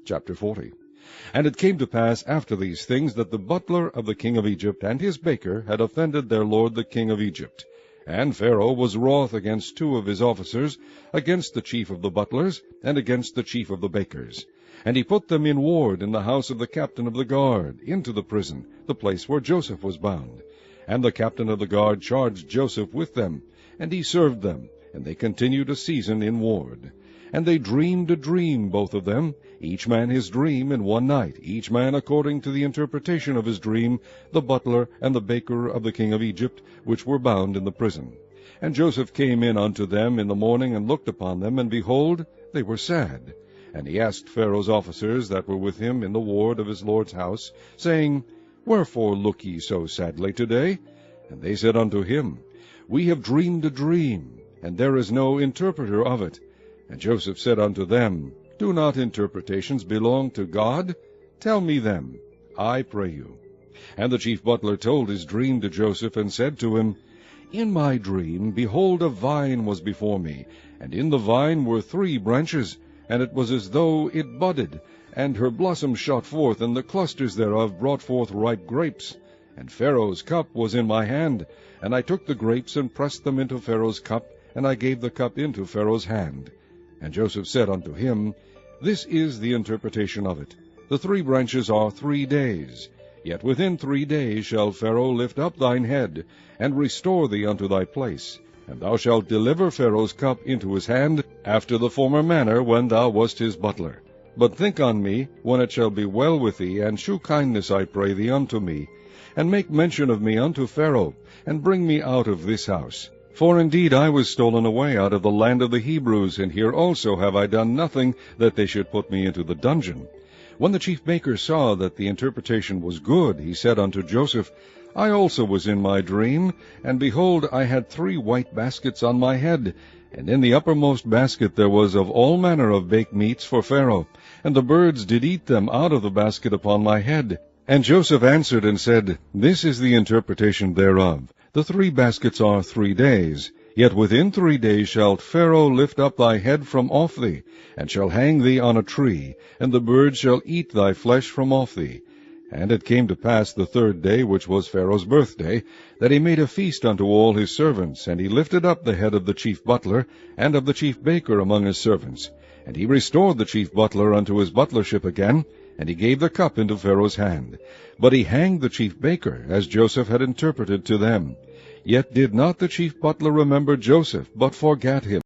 Chapter 40. And it came to pass after these things that the butler of the king of Egypt and his baker had offended their lord the king of Egypt. And Pharaoh was wroth against two of his officers, against the chief of the butlers, and against the chief of the bakers. And he put them in ward in the house of the captain of the guard, into the prison, the place where Joseph was bound. And the captain of the guard charged Joseph with them, and he served them, and they continued a season in ward. And they dreamed a dream, both of them, each man his dream in one night, each man according to the interpretation of his dream, the butler and the baker of the king of Egypt, which were bound in the prison. And Joseph came in unto them in the morning, and looked upon them, and behold, they were sad. And he asked Pharaoh's officers that were with him in the ward of his lord's house, saying, Wherefore look ye so sadly today? And they said unto him, We have dreamed a dream, and there is no interpreter of it. And Joseph said unto them, Do not interpretations belong to God? Tell me them, I pray you. And the chief butler told his dream to Joseph, and said to him, In my dream, behold, a vine was before me, and in the vine were 3 branches, and it was as though it budded, and her blossoms shot forth, and the clusters thereof brought forth ripe grapes. And Pharaoh's cup was in my hand, and I took the grapes, and pressed them into Pharaoh's cup, and I gave the cup into Pharaoh's hand. And Joseph said unto him, This is the interpretation of it. The 3 branches are 3 days. Yet within 3 days shall Pharaoh lift up thine head, and restore thee unto thy place. And thou shalt deliver Pharaoh's cup into his hand, after the former manner when thou wast his butler. But think on me, when it shall be well with thee, and shew kindness, I pray thee, unto me, and make mention of me unto Pharaoh, and bring me out of this house. For indeed I was stolen away out of the land of the Hebrews, and here also have I done nothing that they should put me into the dungeon. When the chief baker saw that the interpretation was good, he said unto Joseph, I also was in my dream, and behold, I had 3 white baskets on my head, and in the uppermost basket there was of all manner of baked meats for Pharaoh, and the birds did eat them out of the basket upon my head. And Joseph answered and said, This is the interpretation thereof. The 3 baskets are 3 days. Yet within 3 days shalt Pharaoh lift up thy head from off thee, and shall hang thee on a tree, and the birds shall eat thy flesh from off thee. And it came to pass the 3rd day, which was Pharaoh's birthday, that he made a feast unto all his servants, and he lifted up the head of the chief butler, and of the chief baker among his servants. And he restored the chief butler unto his butlership again, and he gave the cup into Pharaoh's hand. But he hanged the chief baker, as Joseph had interpreted to them. Yet did not the chief butler remember Joseph, but forgat him.